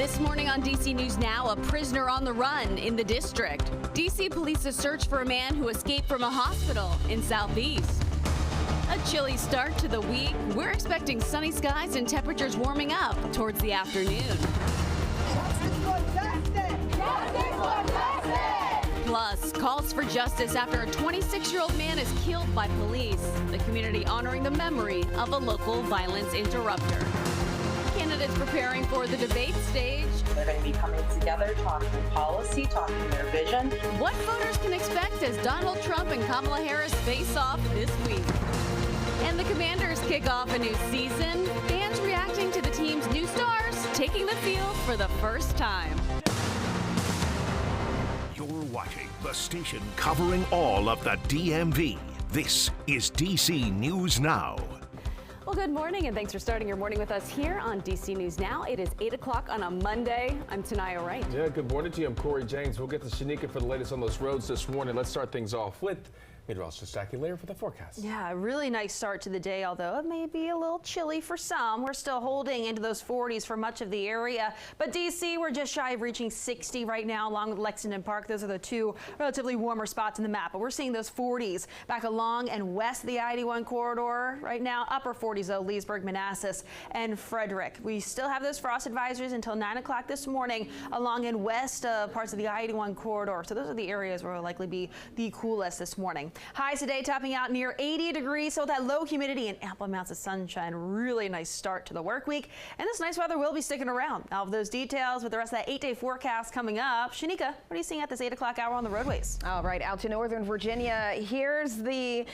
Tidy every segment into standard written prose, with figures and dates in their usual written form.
This morning on DC News Now, a prisoner on the run in the district. DC police's search for a man who escaped from a hospital in Southeast. A chilly start to the week. We're expecting sunny skies and temperatures warming up towards the afternoon. Plus, calls for justice after a 26-year-old man is killed by police. The community honoring the memory of a local violence interrupter. Candidates preparing for the debate stage. They're going to be coming together, talking policy, talking their vision. What voters can expect as Donald Trump and Kamala Harris face off this week. And the Commanders kick off a new season. Fans reacting to the team's new stars taking the field for the first time. You're watching the station covering all of the DMV. This is DC News Now. Well, good morning, and thanks for starting your morning with us here on DC News Now. It is 8 o'clock on a Monday. I'm Tanaya Wright. Yeah, good morning to you. I'm Corey James. We'll get to Shanika for the latest on those roads this morning. Let's start things off with meteorologist Jackie Lair for the forecast. Yeah, a really nice start to the day, although it may be a little chilly for some. We're still holding into those 40s for much of the area. But DC, we're just shy of reaching 60 right now along with Lexington Park. Those are the two relatively warmer spots in the map. But we're seeing those 40s back along and west of the I-81 corridor right now. Upper 40s, though, Leesburg, Manassas, and Frederick. We still have those frost advisories until 9 o'clock this morning along and west parts of the I-81 corridor. So those are the areas where it will likely be the coolest this morning. Highs today topping out near 80 degrees, so that low humidity and ample amounts of sunshine. Really nice start to the work week, and this nice weather will be sticking around. All of those details with the rest of that 8-day forecast coming up. Shanika, what are you seeing at this 8 o'clock hour on the roadways? All right, out to Northern Virginia. Here's the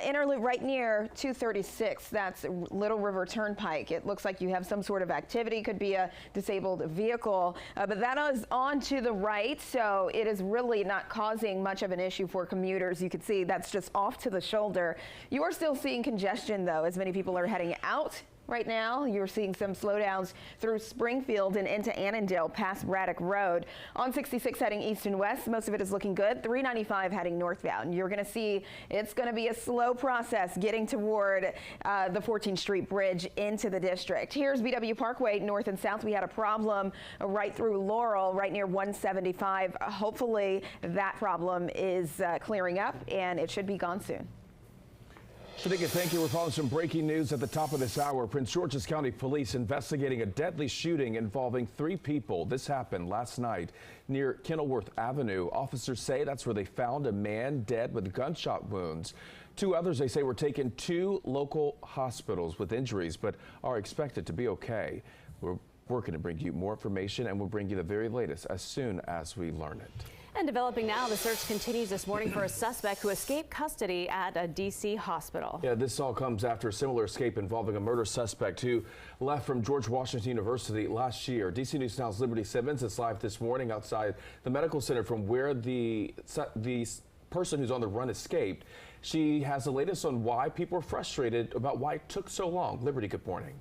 inner loop right near 236. That's Little River Turnpike. It looks like you have some sort of activity. Could be a disabled vehicle, but that is on to the right, so it is really not causing much of an issue for commuters. You can see that's just off to the shoulder. You are still seeing congestion, though, as many people are heading out. Right now, you're seeing some slowdowns through Springfield and into Annandale past Braddock Road. On 66 heading east and west, most of it is looking good. 395 heading northbound. You're going to see it's going to be a slow process getting toward the 14th Street Bridge into the district. Here's BW Parkway north and south. We had a problem right through Laurel, right near 175. Hopefully that problem is clearing up and it should be gone soon. Shanika, thank you. We're following some breaking news at the top of this hour. Prince George's County Police investigating a deadly shooting involving 3 people. This happened last night near Kenilworth Avenue. Officers say that's where they found a man dead with gunshot wounds. 2 others, they say, were taken to local hospitals with injuries, but are expected to be okay. We're working to bring you more information, and we'll bring you the very latest as soon as we learn it. And developing now, the search continues this morning for a suspect who escaped custody at a D.C. hospital. Yeah, this all comes after a similar escape involving a murder suspect who left from George Washington University last year. DC News Now's Liberty Simmons is live this morning outside the medical center from where the person who's on the run escaped. She has the latest on why people are frustrated about why it took so long. Liberty, good morning.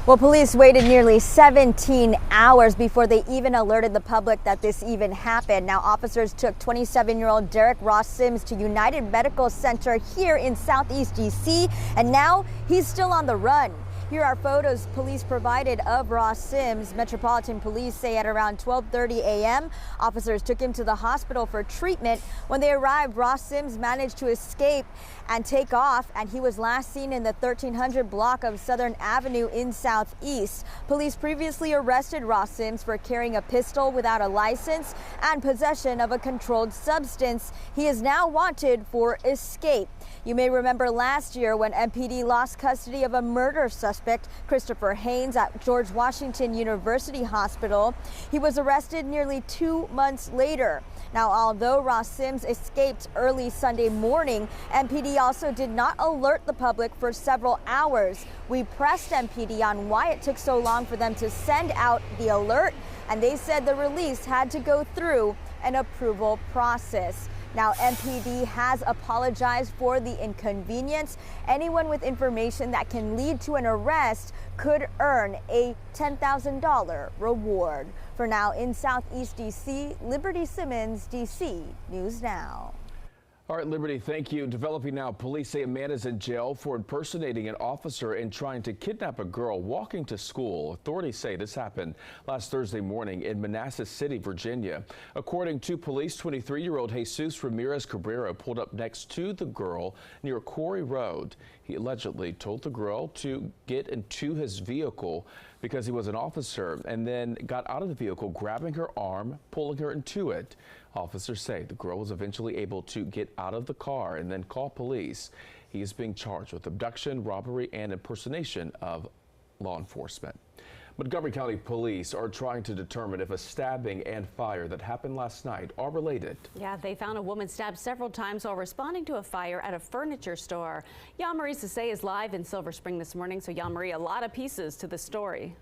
Well, police waited nearly 17 hours before they even alerted the public that this even happened. Now, officers took 27-year-old Derek Ross Sims to United Medical Center here in Southeast DC, and now he's still on the run. Here are photos police provided of Ross Sims. Metropolitan Police say at around 12:30 a.m., officers took him to the hospital for treatment. When they arrived, Ross Sims managed to escape and take off, and he was last seen in the 1300 block of Southern Avenue in Southeast. Police previously arrested Ross Sims for carrying a pistol without a license and possession of a controlled substance. He is now wanted for escape. You may remember last year when MPD lost custody of a murder suspect, Christopher Haynes, at George Washington University Hospital. He was arrested nearly 2 months later. Now, although Ross Sims escaped early Sunday morning, MPD also did not alert the public for several hours. We pressed MPD on why it took so long for them to send out the alert, and they said the release had to go through an approval process. Now, MPD has apologized for the inconvenience. Anyone with information that can lead to an arrest could earn a $10,000 reward. For now, in Southeast DC, Liberty Simmons, DC News Now. All right, Liberty, thank you. Developing now, police say a man is in jail for impersonating an officer and trying to kidnap a girl walking to school. Authorities say this happened last Thursday morning in Manassas City, Virginia. According to police, 23-year-old Jesus Ramirez Cabrera pulled up next to the girl near Quarry Road. He allegedly told the girl to get into his vehicle because he was an officer, and then got out of the vehicle, grabbing her arm, pulling her into it. Officers say the girl was eventually able to get out of the car and then call police. He is being charged with abduction, robbery, and impersonation of law enforcement. Montgomery County Police are trying to determine if a stabbing and fire that happened last night are related. Yeah, they found a woman stabbed several times while responding to a fire at a furniture store. Marie Sase is live in Silver Spring this morning. So Marie, a lot of pieces to the story.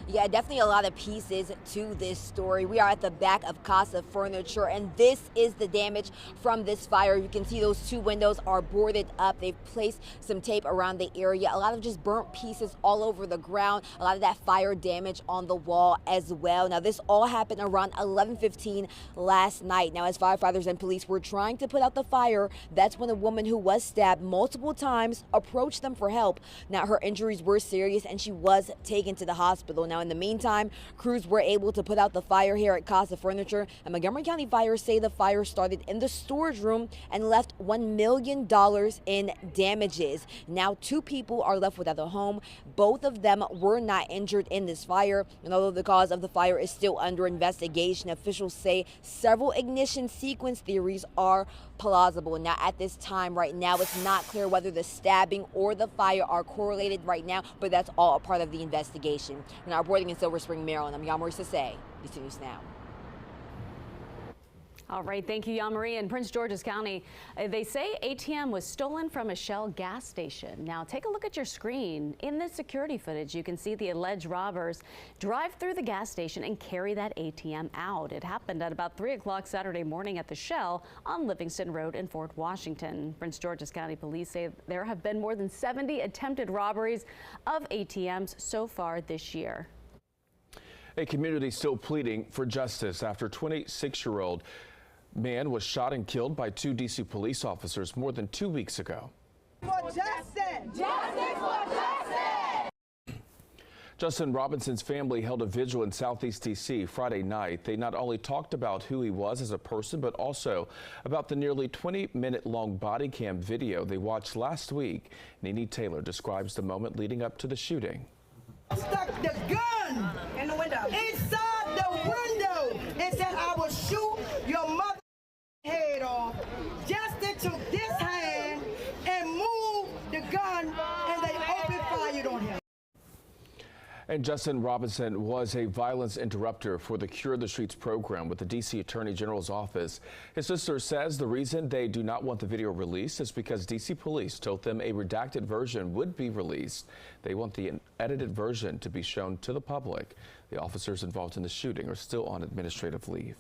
Yeah, definitely a lot of pieces to this story. We are at the back of Casa Furniture, and this is the damage from this fire. You can see those two windows are boarded up. They've placed some tape around the area. A lot of just burnt pieces all over the ground. A lot of that fire damage on the wall as well. Now, this all happened around 11:15 last night. Now, as firefighters and police were trying to put out the fire, that's when a woman who was stabbed multiple times approached them for help. Now, her injuries were serious, and she was taken to the hospital. Now, in the meantime, crews were able to put out the fire here at Casa Furniture, and Montgomery County Fire say the fire started in the storage room and left $1 million in damages. Now, 2 people are left without a home. Both of them were not injured in this fire, and although the cause of the fire is still under investigation, officials say several ignition sequence theories are plausible. Now, at this time right now, it's not clear whether the stabbing or the fire are correlated right now, but that's all a part of the investigation. Now, reporting in Silver Spring, Maryland, I'm Marie Sase, DC News Now. All right, thank you, Marie. In Prince George's County, they say ATM was stolen from a Shell gas station. Now, take a look at your screen. In the security footage, you can see the alleged robbers drive through the gas station and carry that ATM out. It happened at about 3 o'clock Saturday morning at the Shell on Livingston Road in Fort Washington. Prince George's County Police say there have been more than 70 attempted robberies of ATMs so far this year. A community still pleading for justice after 26-year-old man was shot and killed by 2 D.C. police officers more than 2 weeks ago. For justice! Justice for justice! Justin Robinson's family held a vigil in Southeast D.C. Friday night. They not only talked about who he was as a person, but also about the nearly 20-minute-long body cam video they watched last week. Nene Taylor describes the moment leading up to the shooting. Stuck the gun in the window, inside the window, and said, "I will shoot your mother head off." Justin took this hand and moved the gun, and they opened fire on him. And Justin Robinson was a violence interrupter for the Cure the Streets program with the D.C. Attorney General's office. His sister says the reason they do not want the video released is because D.C. police told them a redacted version would be released. They want the edited version to be shown to the public. The officers involved in the shooting are still on administrative leave.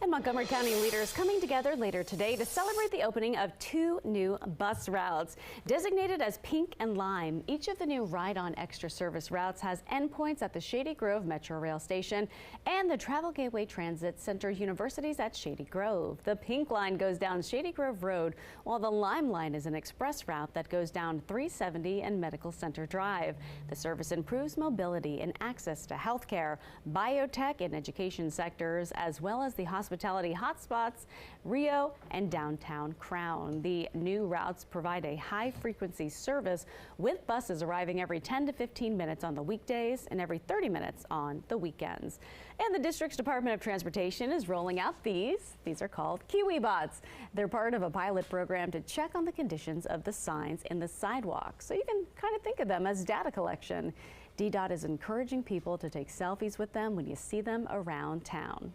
And Montgomery County leaders coming together later today to celebrate the opening of 2 new bus routes designated as Pink and Lime. Each of the new Ride-On Extra service routes has endpoints at the Shady Grove Metro Rail Station and the Travel Gateway Transit Center Universities at Shady Grove. The Pink line goes down Shady Grove Road, while the Lime line is an express route that goes down 370 and Medical Center Drive. The service improves mobility and access to healthcare, biotech, and education sectors, as well as the hospitality hotspots, Rio and downtown Crown. The new routes provide a high-frequency service with buses arriving every 10 to 15 minutes on the weekdays and every 30 minutes on the weekends. And the district's Department of Transportation is rolling out these. These are called Kiwi Bots. They're part of a pilot program to check on the conditions of the signs in the sidewalk. So you can kind of think of them as data collection. DDOT is encouraging people to take selfies with them when you see them around town.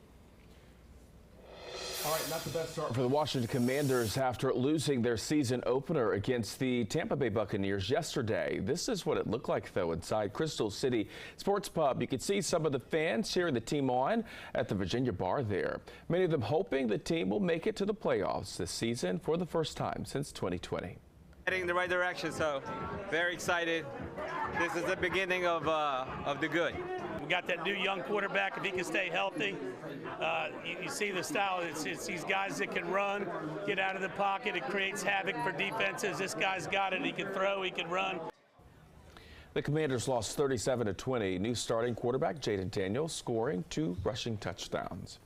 All right, not the best start for the Washington Commanders after losing their season opener against the Tampa Bay Buccaneers yesterday. This is what it looked like, though, inside Crystal City Sports Pub. You could see some of the fans cheering the team on at the Virginia bar there. Many of them hoping the team will make it to the playoffs this season for the first time since 2020. Heading in the right direction, so very excited. This is the beginning of the good. got that new young quarterback. If he can stay healthy, you see the style. It's these guys that can run, get out of the pocket. It creates havoc for defenses. This guy's got it. He can throw. He can run. The Commanders lost 37-20. New starting quarterback Jaden Daniels scoring 2 rushing touchdowns.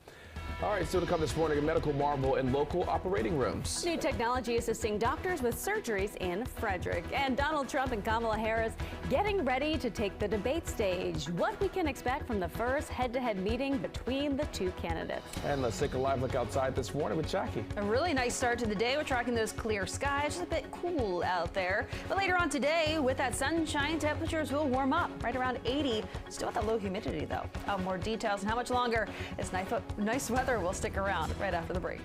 All right, so to come this morning, a medical marvel in local operating rooms. New technology assisting doctors with surgeries in Frederick. And Donald Trump and Kamala Harris getting ready to take the debate stage. What we can expect from the first head-to-head meeting between the two candidates. And let's take a live look outside this morning with Jackie. A really nice start to the day. We're tracking those clear skies. Just a bit cool out there. But later on today, with that sunshine, temperatures will warm up right around 80. Still with that low humidity, though. More details and how much longer this nice weather will stick around right after the break.